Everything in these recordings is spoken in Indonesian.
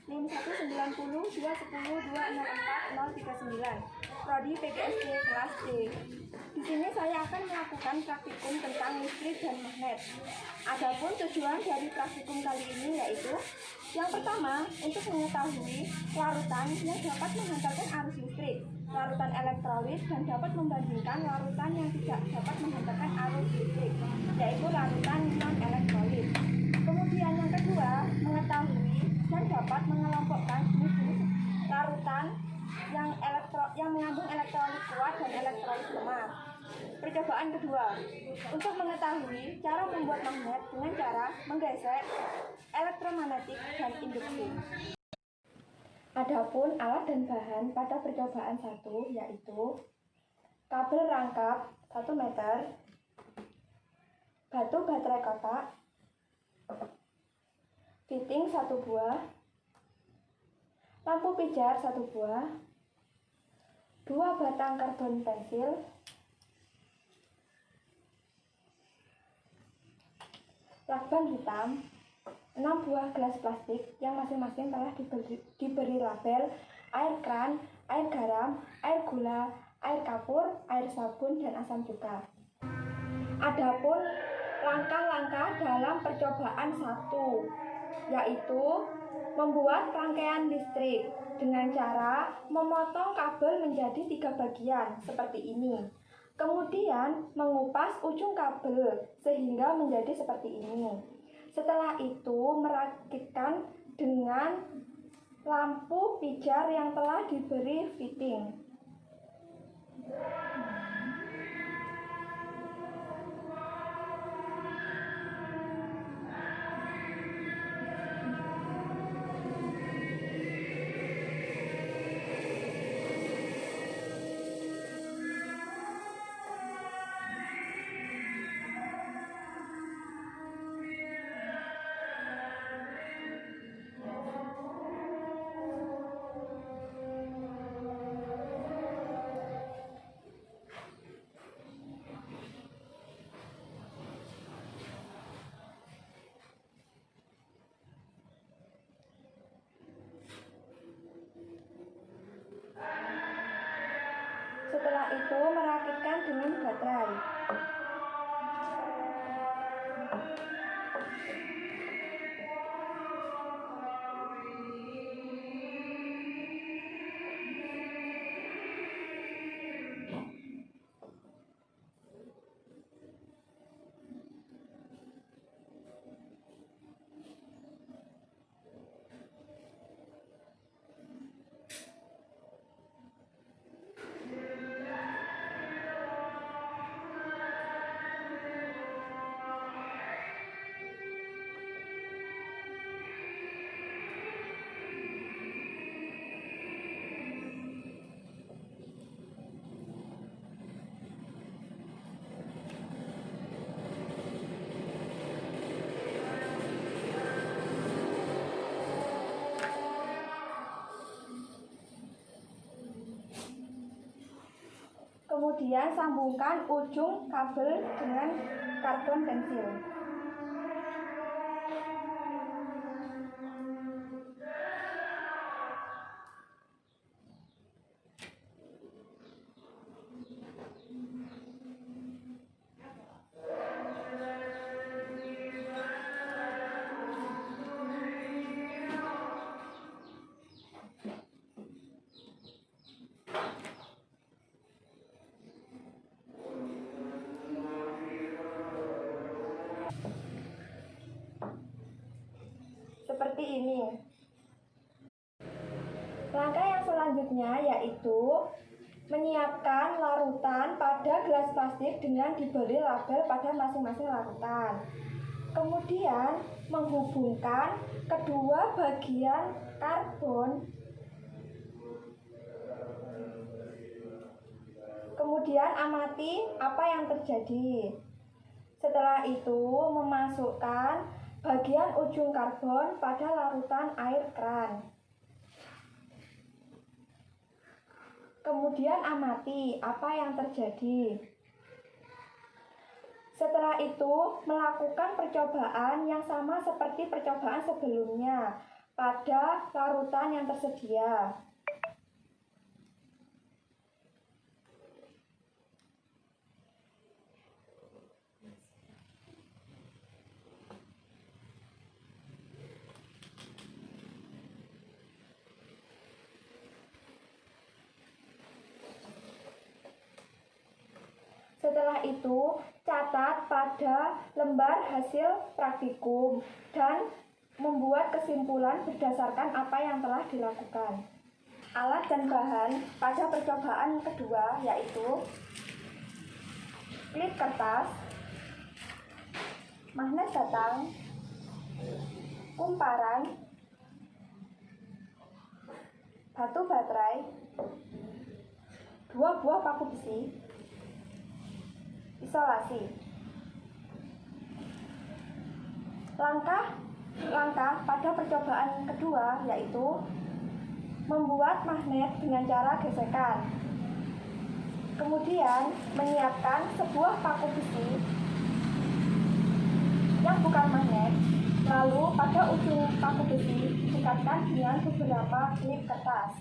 NIM 190 210 264 039, Prodi PGSD kelas D. Di sini saya akan melakukan praktikum tentang listrik dan magnet. Adapun tujuan dari praktikum kali ini yaitu yang pertama, untuk mengetahui larutan yang dapat menghantarkan arus listrik, larutan elektrolit, dan dapat membandingkan larutan yang tidak dapat menghantarkan arus listrik, yaitu larutan non-elektrolit. Kemudian yang kedua, mengetahui dan dapat mengelompokkan jenis-jenis larutan yang mengandung elektrolit kuat dan elektrolit lemah. Percobaan kedua, untuk mengetahui cara membuat magnet dengan cara menggesek elektromagnetik dan induksi. Adapun alat dan bahan pada percobaan 1 yaitu kabel rangkap 1 meter, batu baterai kotak, fitting 1 buah, lampu pijar 1 buah, 2 batang karbon pensil, lakban hitam, 6 buah gelas plastik yang masing-masing telah diberi label air kran, air garam, air gula, air kapur, air sabun, dan asam cuka. Adapun langkah-langkah dalam percobaan 1 yaitu membuat rangkaian listrik dengan cara memotong kabel menjadi 3 bagian seperti ini. Kemudian mengupas ujung kabel sehingga menjadi seperti ini. Setelah itu merakitkan dengan lampu pijar yang telah diberi fitting. Setelah itu merakitkan dengan baterai. Kemudian sambungkan ujung kabel dengan karbon pensil. Seperti ini. Langkah yang selanjutnya yaitu menyiapkan larutan pada gelas plastik dengan diberi label pada masing-masing larutan. Kemudian menghubungkan kedua bagian karbon. Kemudian amati apa yang terjadi. Setelah itu memasukkan bagian ujung karbon pada larutan air kran. Kemudian amati apa yang terjadi. Setelah itu melakukan percobaan yang sama seperti percobaan sebelumnya. pada larutan yang tersedia. Setelah itu, catat pada lembar hasil praktikum dan membuat kesimpulan berdasarkan apa yang telah dilakukan. Alat dan bahan pada percobaan kedua yaitu klip kertas, magnet batang, kumparan, batu baterai, 2 buah paku besi, isolasi. Langkah pada percobaan kedua yaitu membuat magnet dengan cara gesekan. Kemudian menyiapkan sebuah paku besi yang bukan magnet. Lalu pada ujung paku besi dekatkan dengan beberapa klip kertas.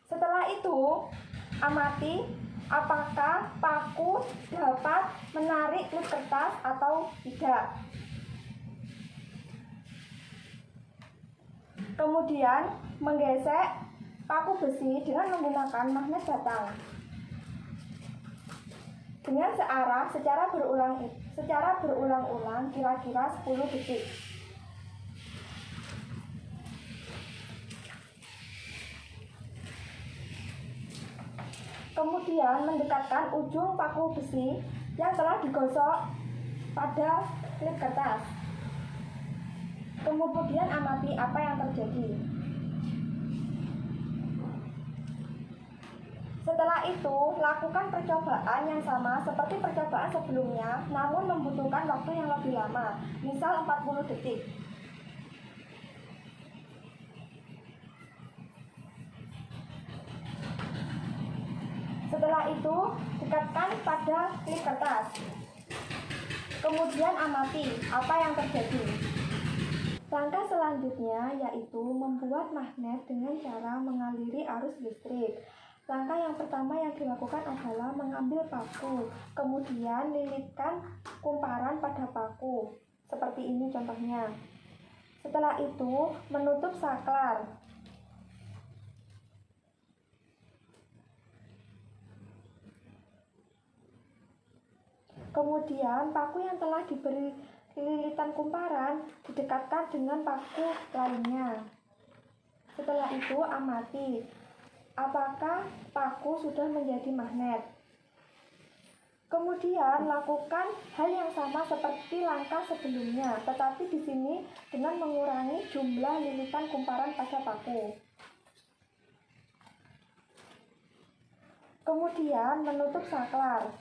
Setelah itu, amati apakah paku dapat menarik klip kertas atau tidak. Kemudian, menggesek paku besi dengan menggunakan magnet batang dengan searah secara berulang-ulang kira-kira 10 detik. Kemudian mendekatkan ujung paku besi yang telah digosok pada klip kertas. Kemudian amati apa yang terjadi. Setelah itu, lakukan percobaan yang sama seperti percobaan sebelumnya, namun membutuhkan waktu yang lebih lama, misal 40 detik. Setelah itu, dekatkan pada klip kertas. Kemudian amati apa yang terjadi. Langkah selanjutnya yaitu membuat magnet dengan cara mengaliri arus listrik. Langkah yang pertama yang dilakukan adalah mengambil paku, kemudian lilitkan kumparan pada paku. Seperti ini contohnya. Setelah itu, menutup saklar. Kemudian paku yang telah diberi lilitan kumparan didekatkan dengan paku lainnya. Setelah itu amati apakah paku sudah menjadi magnet. Kemudian lakukan hal yang sama seperti langkah sebelumnya, tetapi di sini dengan mengurangi jumlah lilitan kumparan pada paku. Kemudian menutup saklar.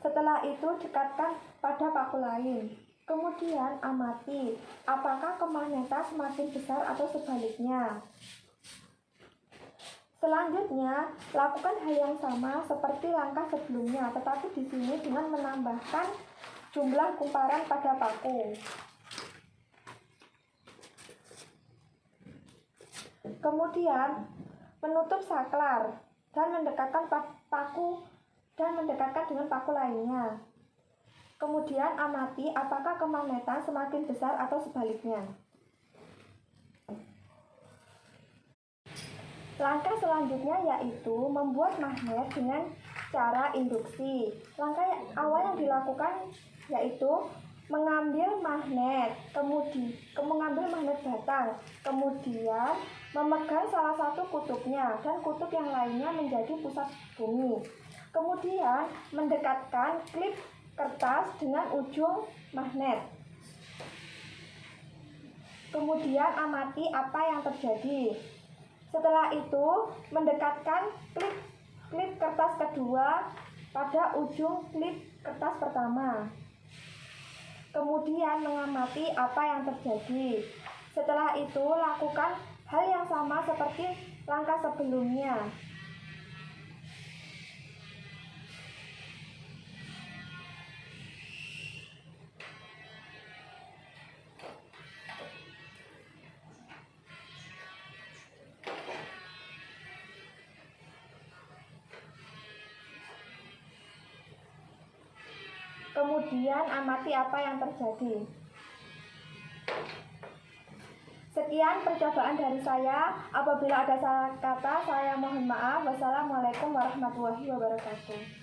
Setelah itu dekatkan pada paku lain. Kemudian amati apakah kemagnetan semakin besar atau sebaliknya. Selanjutnya, lakukan hal yang sama seperti langkah sebelumnya, tetapi di sini dengan menambahkan jumlah kumparan pada paku. Kemudian menutup saklar dan mendekatkan paku dengan paku lainnya. Kemudian amati apakah kemagnetan semakin besar atau sebaliknya. Langkah selanjutnya yaitu membuat magnet dengan cara induksi. Langkah awal yang dilakukan yaitu mengambil magnet batang, kemudian memegang salah satu kutubnya dan kutub yang lainnya menjadi pusat bumi. Kemudian mendekatkan klip kertas dengan ujung magnet. Kemudian amati apa yang terjadi. Setelah itu mendekatkan klip kertas kedua pada ujung klip kertas pertama. Kemudian mengamati apa yang terjadi. Setelah itu lakukan hal yang sama seperti langkah sebelumnya. kemudian amati apa yang terjadi. Sekian percobaan dari saya. Apabila ada salah kata, saya mohon maaf. Wassalamualaikum warahmatullahi wabarakatuh.